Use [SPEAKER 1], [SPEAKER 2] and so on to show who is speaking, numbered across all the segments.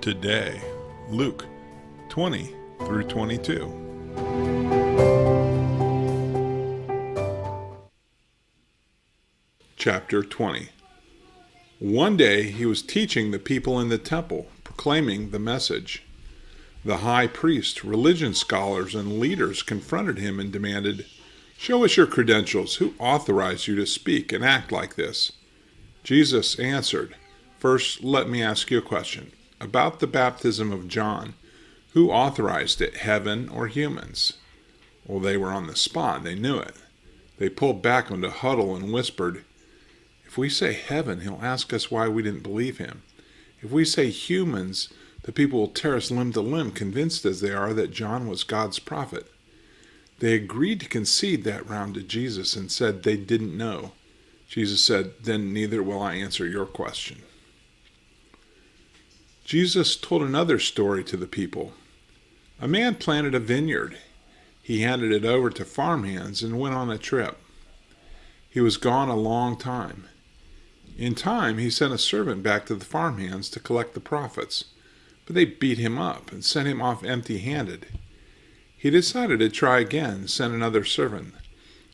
[SPEAKER 1] today, Luke 20 through 22. Chapter 20. One day he was teaching the people in the temple, proclaiming the message. The high priest, religion scholars, and leaders confronted him and demanded, "Show us your credentials. Who authorized you to speak and act like this?" Jesus answered, "First, let me ask you a question. About the baptism of John, who authorized it, heaven or humans?" Well, they were on the spot. They knew it. They pulled back into huddle and whispered, "If we say heaven, he'll ask us why we didn't believe him. If we say humans, the people will tear us limb to limb, convinced as they are that John was God's prophet." They agreed to concede that round to Jesus and said they didn't know. Jesus said, "Then neither will I answer your question." Jesus told another story to the people. A man planted a vineyard. He handed it over to farmhands and went on a trip. He was gone a long time. In time, he sent a servant back to the farmhands to collect the profits, but they beat him up and sent him off empty-handed. He decided to try again, sent another servant.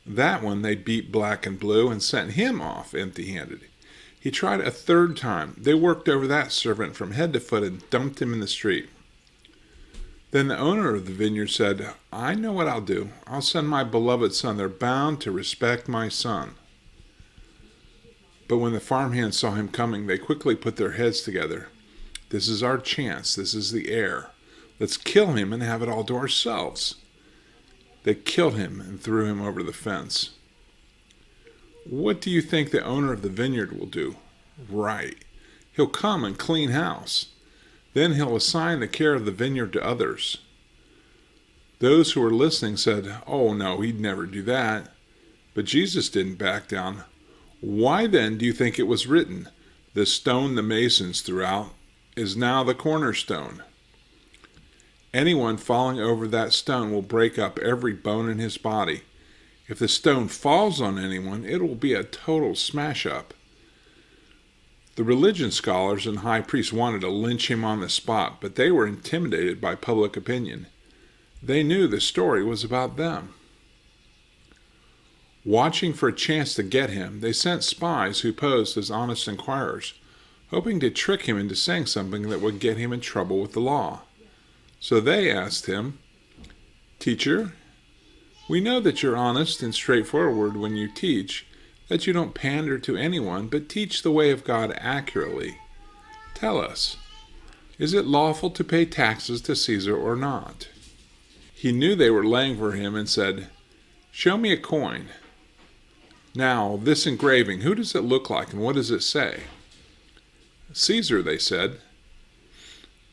[SPEAKER 1] That one they beat black and blue and sent him off empty-handed. He tried a third time. They worked over that servant from head to foot and dumped him in the street. Then the owner of the vineyard said, "I know what I'll do. I'll send my beloved son. They're bound to respect my son." But when the farmhands saw him coming, they quickly put their heads together. "This is our chance. This is the heir. Let's kill him and have it all to ourselves." They killed him and threw him over the fence. What do you think the owner of the vineyard will do? Right. He'll come and clean house. Then he'll assign the care of the vineyard to others. Those who were listening said, "Oh no, he'd never do that." But Jesus didn't back down. "Why then do you think it was written, 'The stone the masons threw out is now the cornerstone'? Anyone falling over that stone will break up every bone in his body. If the stone falls on anyone, it will be a total smash-up." The religion scholars and high priests wanted to lynch him on the spot, but they were intimidated by public opinion. They knew the story was about them. Watching for a chance to get him, they sent spies who posed as honest inquirers, hoping to trick him into saying something that would get him in trouble with the law. So they asked him, "Teacher, we know that you're honest and straightforward when you teach, that you don't pander to anyone, but teach the way of God accurately. Tell us, is it lawful to pay taxes to Caesar or not?" He knew they were laying for him and said, "Show me a coin. Now, this engraving, who does it look like and what does it say?" "Caesar," they said.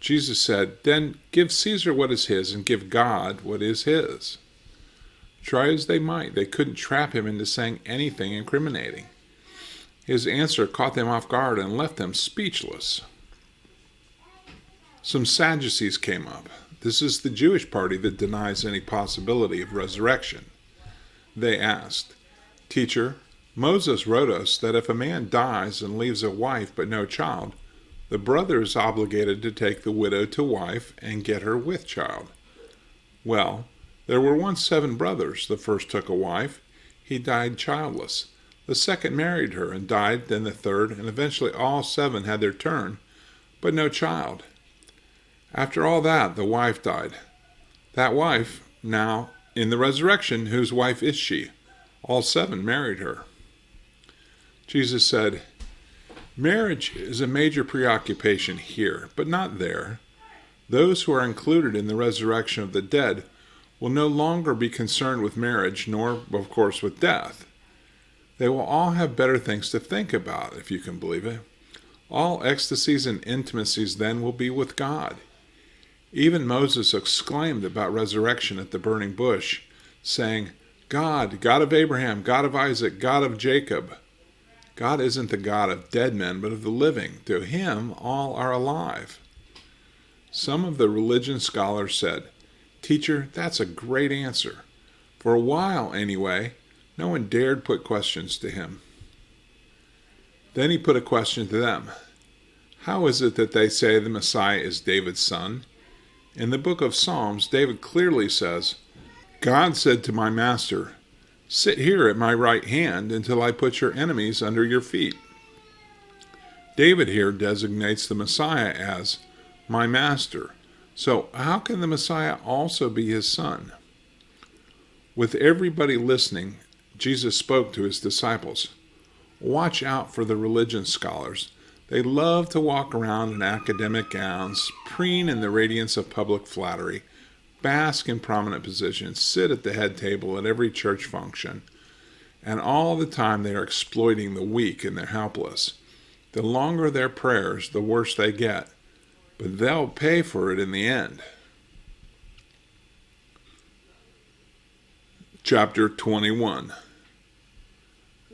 [SPEAKER 1] Jesus said, "Then give Caesar what is his and give God what is his." Try as they might, they couldn't trap him into saying anything incriminating. His answer caught them off guard and left them speechless. Some Sadducees came up. This is the Jewish party that denies any possibility of resurrection. They asked, "Teacher, Moses wrote us that if a man dies and leaves a wife but no child, the brother is obligated to take the widow to wife and get her with child. Well, there were once 7 brothers. The first took a wife. He died childless. The second married her and died, then the third, and eventually all 7 had their turn, but no child. After all that, the wife died. That wife, now, in the resurrection, whose wife is she? All 7 married her." Jesus said, "Marriage is a major preoccupation here, but not there. Those who are included in the resurrection of the dead will no longer be concerned with marriage, nor, of course, with death. They will all have better things to think about, if you can believe it. All ecstasies and intimacies then will be with God. Even Moses exclaimed about resurrection at the burning bush, saying, 'God, God of Abraham, God of Isaac, God of Jacob.' God isn't the God of dead men, but of the living. To him all are alive." Some of the religion scholars said, "Teacher, that's a great answer." For a while, anyway, no one dared put questions to him. Then he put a question to them. How is it that they say the Messiah is David's son? In the book of Psalms, David clearly says, God said to my master, sit here at my right hand until I put your enemies under your feet. David here designates the Messiah as my master. So how can the Messiah also be his son? With everybody listening, Jesus spoke to his disciples. Watch out for the religion scholars. They love to walk around in academic gowns, preen in the radiance of public flattery, bask in prominent positions, sit at the head table at every church function, and all the time they are exploiting the weak and the helpless. The longer their prayers, the worse they get, but they'll pay for it in the end. Chapter 21.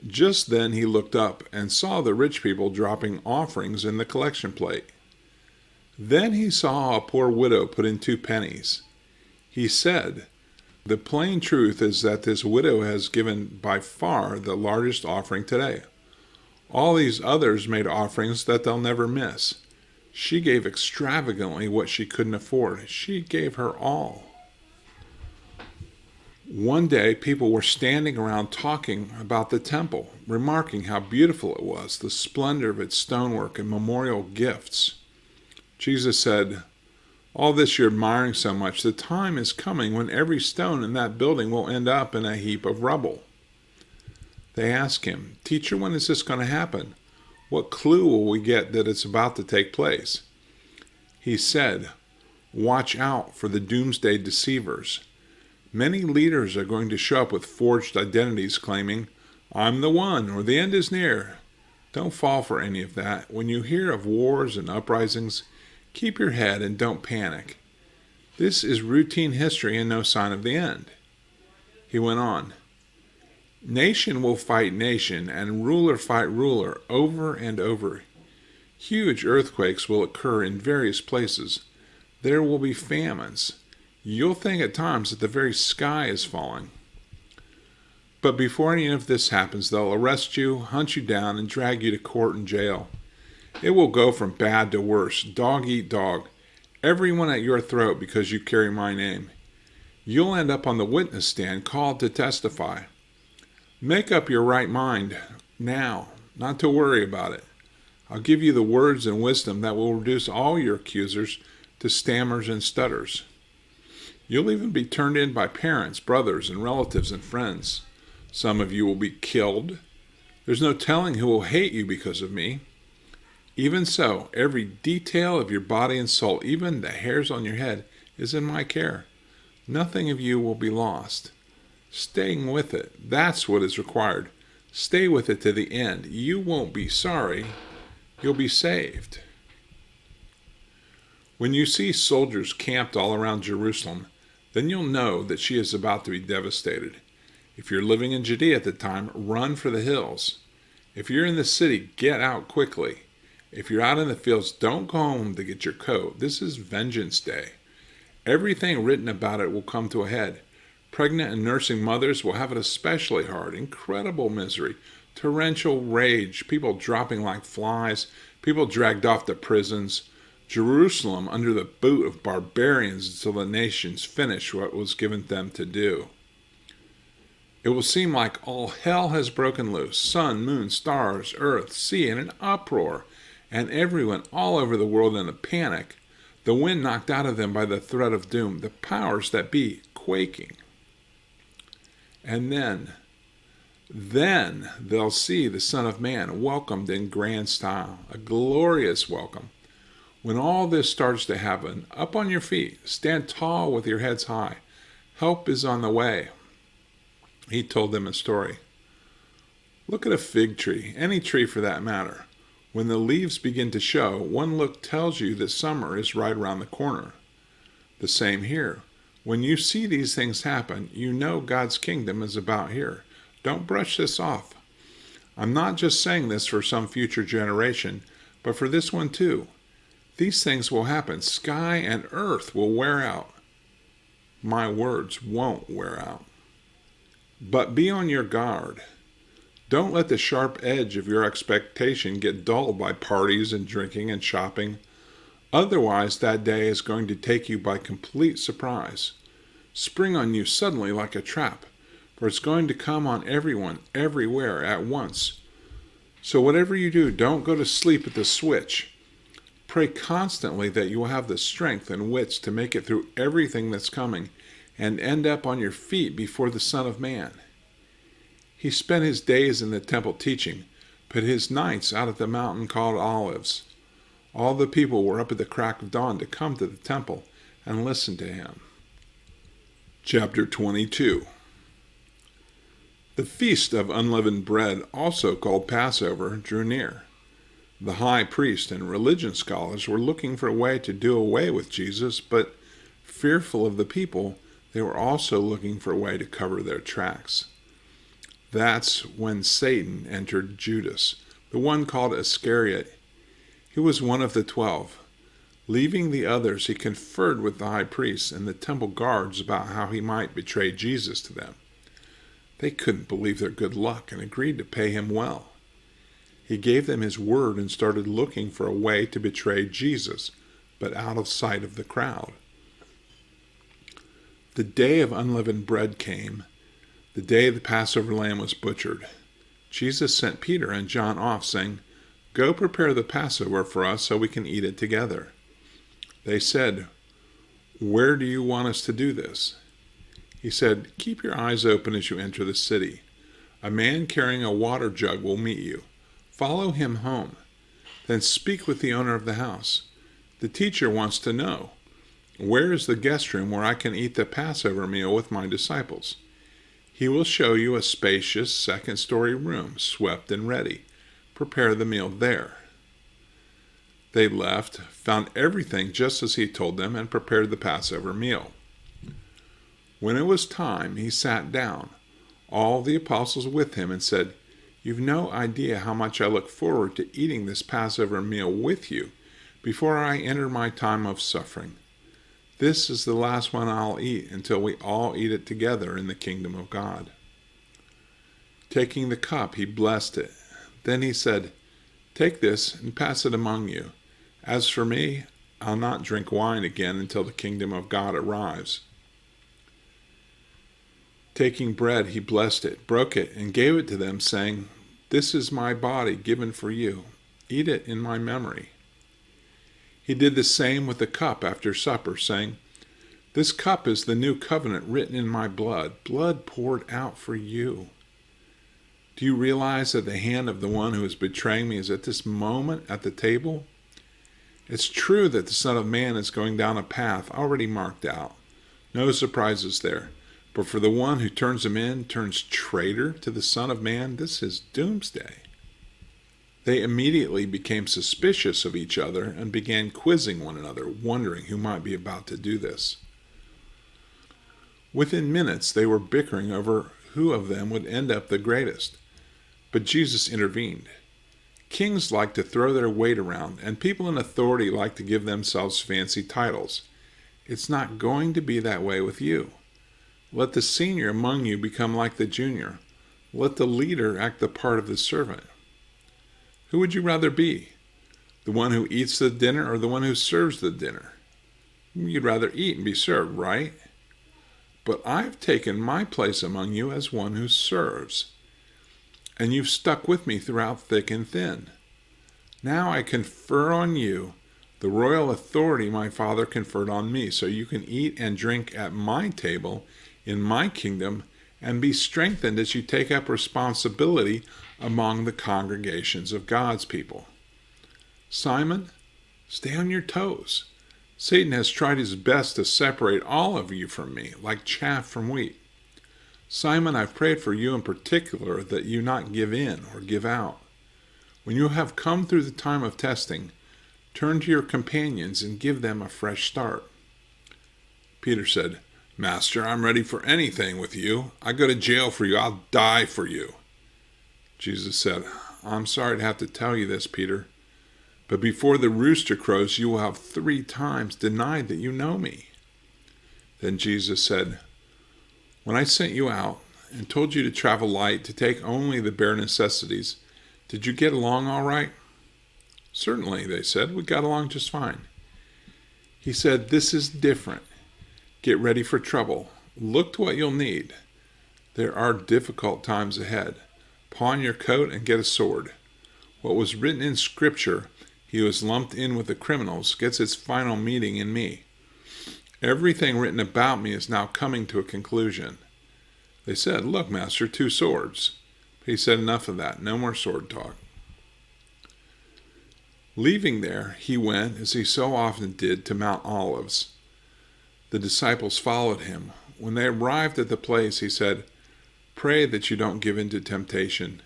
[SPEAKER 1] Just then he looked up and saw the rich people dropping offerings in the collection plate. Then he saw a poor widow put in 2 pennies. He said, the plain truth is that this widow has given by far the largest offering today. All these others made offerings that they'll never miss. She gave extravagantly what she couldn't afford. She gave her all. One day, people were standing around talking about the temple, remarking how beautiful it was, the splendor of its stonework and memorial gifts. Jesus said, all this you're admiring so much, the time is coming when every stone in that building will end up in a heap of rubble. They asked him, Teacher, when is this going to happen? What clue will we get that it's about to take place? He said, watch out for the doomsday deceivers. Many leaders are going to show up with forged identities claiming, I'm the one, or the end is near. Don't fall for any of that. When you hear of wars and uprisings, keep your head and don't panic. This is routine history and no sign of the end. He went on, nation will fight nation and ruler fight ruler over and over. Huge earthquakes will occur in various places. There will be famines. You'll think at times that the very sky is falling. But before any of this happens, they'll arrest you, hunt you down, and drag you to court and jail. It will go from bad to worse, dog eat dog, everyone at your throat because you carry my name. You'll end up on the witness stand called to testify. Make up your right mind now, not to worry about it. I'll give you the words and wisdom that will reduce all your accusers to stammers and stutters. You'll even be turned in by parents, brothers, and relatives and friends. Some of you will be killed. There's no telling who will hate you because of me. Even so, every detail of your body and soul, even the hairs on your head, is in my care. Nothing of you will be lost. Staying with it, that's what is required. Stay with it to the end. You won't be sorry. You'll be saved. When you see soldiers camped all around Jerusalem, then you'll know that she is about to be devastated. If you're living in Judea at the time, run for the hills. If you're in the city, get out quickly. If you're out in the fields, don't go home to get your coat. This is vengeance day. Everything written about it will come to a head. Pregnant and nursing mothers will have it especially hard. Incredible misery, torrential rage, people dropping like flies, people dragged off to prisons. Jerusalem under the boot of barbarians until the nations finish what was given them to do. It will seem like all hell has broken loose. Sun, moon, stars, earth, sea in an uproar, and everyone all over the world in a panic. The wind knocked out of them by the threat of doom, the powers that be quaking. And then they'll see the Son of Man welcomed in grand style, a glorious welcome. When all this starts to happen, up on your feet, stand tall with your heads high. Help is on the way. He told them a story. Look at a fig tree, any tree for that matter. When the leaves begin to show, one look tells you that summer is right around the corner. The same here. When you see these things happen, you know God's kingdom is about here. Don't brush this off. I'm not just saying this for some future generation, but for this one too. These things will happen. Sky and earth will wear out. My words won't wear out. But be on your guard. Don't let the sharp edge of your expectation get dulled by parties and drinking and shopping. Otherwise, that day is going to take you by complete surprise, spring on you suddenly like a trap, for it's going to come on everyone, everywhere, at once. So whatever you do, don't go to sleep at the switch. Pray constantly that you will have the strength and wits to make it through everything that's coming and end up on your feet before the Son of Man. He spent his days in the temple teaching, but his nights out at the mountain called Olives. All the people were up at the crack of dawn to come to the temple and listen to him. Chapter 22. The feast of unleavened bread, also called Passover, drew near. The high priest and religion scholars were looking for a way to do away with Jesus, but fearful of the people, they were also looking for a way to cover their tracks. That's when Satan entered Judas, the one called Iscariot. He was one of the 12. Leaving the others, he conferred with the high priests and the temple guards about how he might betray Jesus to them. They couldn't believe their good luck and agreed to pay him well. He gave them his word and started looking for a way to betray Jesus, but out of sight of the crowd. The day of unleavened bread came, the day the Passover lamb was butchered. Jesus sent Peter and John off, saying, "Go prepare the Passover for us so we can eat it together." They said, "Where do you want us to do this?" He said, "Keep your eyes open as you enter the city. A man carrying a water jug will meet you. Follow him home. Then speak with the owner of the house. The teacher wants to know, where is the guest room where I can eat the Passover meal with my disciples? He will show you a spacious second-story room, swept and ready. Prepare the meal there." They left, found everything just as he told them, and prepared the Passover meal. When it was time, he sat down, all the apostles with him, and said, "You've no idea how much I look forward to eating this Passover meal with you before I enter my time of suffering. This is the last one I'll eat until we all eat it together in the kingdom of God." Taking the cup, he blessed it. Then he said, "Take this and pass it among you. As for me, I'll not drink wine again until the kingdom of God arrives." Taking bread, he blessed it, broke it, and gave it to them, saying, "This is my body given for you. Eat it in my memory." He did the same with the cup after supper, saying, "This cup is the new covenant written in my blood, blood poured out for you. Do you realize that the hand of the one who is betraying me is at this moment at the table? It's true that the Son of Man is going down a path already marked out. No surprises there. But for the one who turns him in, turns traitor to the Son of Man, this is doomsday." They immediately became suspicious of each other and began quizzing one another, wondering who might be about to do this. Within minutes, they were bickering over who of them would end up the greatest. But Jesus intervened. Kings like to throw their weight around, and people in authority like to give themselves fancy titles. It's not going to be that way with you. Let the senior among you become like the junior. Let the leader act the part of the servant. Who would you rather be? The one who eats the dinner or the one who serves the dinner? You'd rather eat and be served, right? But I've taken my place among you as one who serves, and you've stuck with me throughout thick and thin. Now I confer on you the royal authority my Father conferred on me, so you can eat and drink at my table in my kingdom and be strengthened as you take up responsibility among the congregations of God's people. Simon, stay on your toes. Satan has tried his best to separate all of you from me, like chaff from wheat. Simon, I've prayed for you in particular that you not give in or give out. When you have come through the time of testing, turn to your companions and give them a fresh start." Peter said, "Master, I'm ready for anything with you. I go to jail for you. I'll die for you." Jesus said, "I'm sorry to have to tell you this, Peter, but before the rooster crows, you will have 3 times denied that you know me." Then Jesus said, "When I sent you out, and told you to travel light, to take only the bare necessities. Did you get along all right?" "Certainly," they said. "We got along just fine." He said, "This is different. Get ready for trouble. Look to what you'll need. There are difficult times ahead. Pawn your coat and get a sword. What was written in Scripture, he was lumped in with the criminals, gets its final meaning in me. Everything written about me is now coming to a conclusion." They said, "Look, Master, 2 swords." But he said, "Enough of that. No more sword talk." Leaving there, he went, as he so often did, to Mount Olives. The disciples followed him. When they arrived at the place, he said, "Pray that you don't give in to temptation."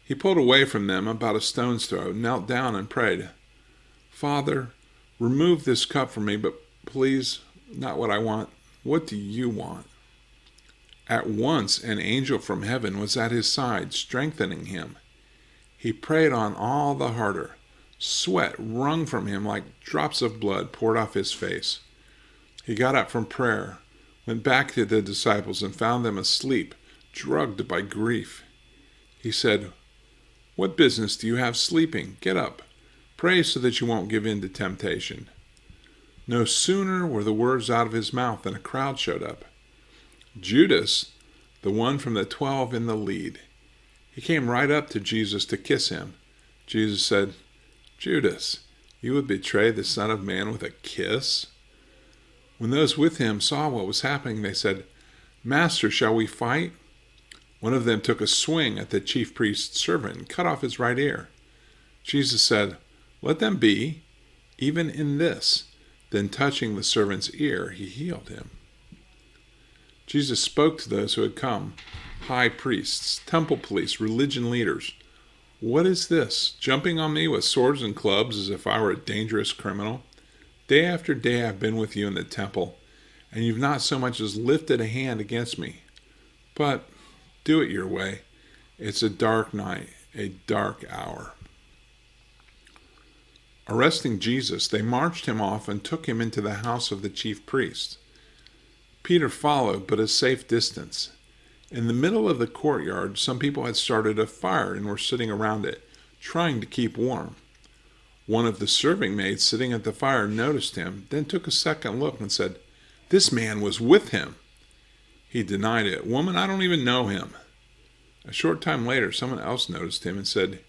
[SPEAKER 1] He pulled away from them about a stone's throw, knelt down and prayed, "Father, remove this cup from me, but please, not what I want. What do you want?" At once an angel from heaven was at his side, strengthening him. He prayed on all the harder. Sweat wrung from him like drops of blood poured off his face. He got up from prayer, went back to the disciples, and found them asleep, drugged by grief. He said, "What business do you have sleeping? Get up. Pray so that you won't give in to temptation." No sooner were the words out of his mouth than a crowd showed up. Judas, the one from the 12, in the lead. He came right up to Jesus to kiss him. Jesus said, "Judas, you would betray the Son of Man with a kiss?" When those with him saw what was happening, they said, "Master, shall we fight?" One of them took a swing at the chief priest's servant and cut off his right ear. Jesus said, "Let them be, even in this." Then touching the servant's ear, he healed him. Jesus spoke to those who had come, high priests, temple police, religion leaders. "What is this, jumping on me with swords and clubs as if I were a dangerous criminal? Day after day I've been with you in the temple, and you've not so much as lifted a hand against me. But do it your way. It's a dark night, a dark hour." Arresting Jesus, they marched him off and took him into the house of the chief priest. Peter followed, but a safe distance. In the middle of the courtyard, some people had started a fire and were sitting around it, trying to keep warm. One of the serving maids sitting at the fire noticed him, then took a second look and said, "This man was with him." He denied it. "Woman, I don't even know him." A short time later, someone else noticed him and said,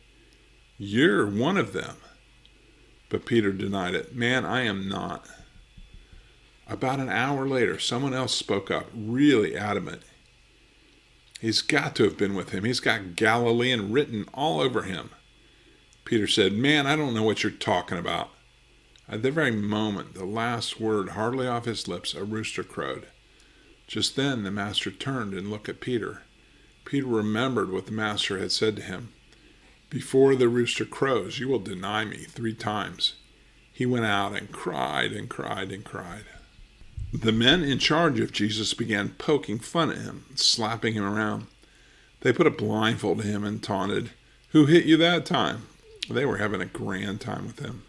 [SPEAKER 1] "You're one of them." But Peter denied it. "Man, I am not." About an hour later, someone else spoke up, really adamant. "He's got to have been with him. He's got Galilean written all over him." Peter said, "Man, I don't know what you're talking about." At the very moment, the last word hardly off his lips, a rooster crowed. Just then the master turned and looked at Peter. Peter remembered what the master had said to him. "Before the rooster crows, you will deny me 3 times. He went out and cried and cried and cried. The men in charge of Jesus began poking fun at him, slapping him around. They put a blindfold to him and taunted, "Who hit you that time?" They were having a grand time with him.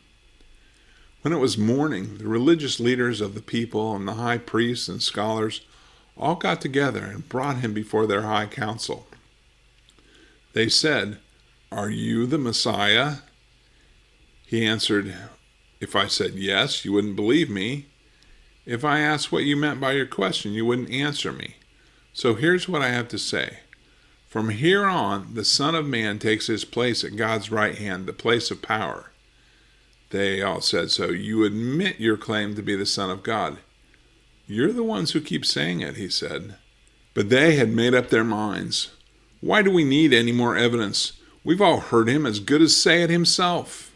[SPEAKER 1] When it was morning, the religious leaders of the people and the high priests and scholars all got together and brought him before their high council. They said, "Are you the Messiah?" He answered, "If I said yes, you wouldn't believe me. If I asked what you meant by your question, you wouldn't answer me. So here's what I have to say. From here on, the Son of Man takes his place at God's right hand, the place of power." They all said, "So you admit your claim to be the Son of God?" "You're the ones who keep saying it," he said. But they had made up their minds. "Why do we need any more evidence? We've all heard him as good as say it himself."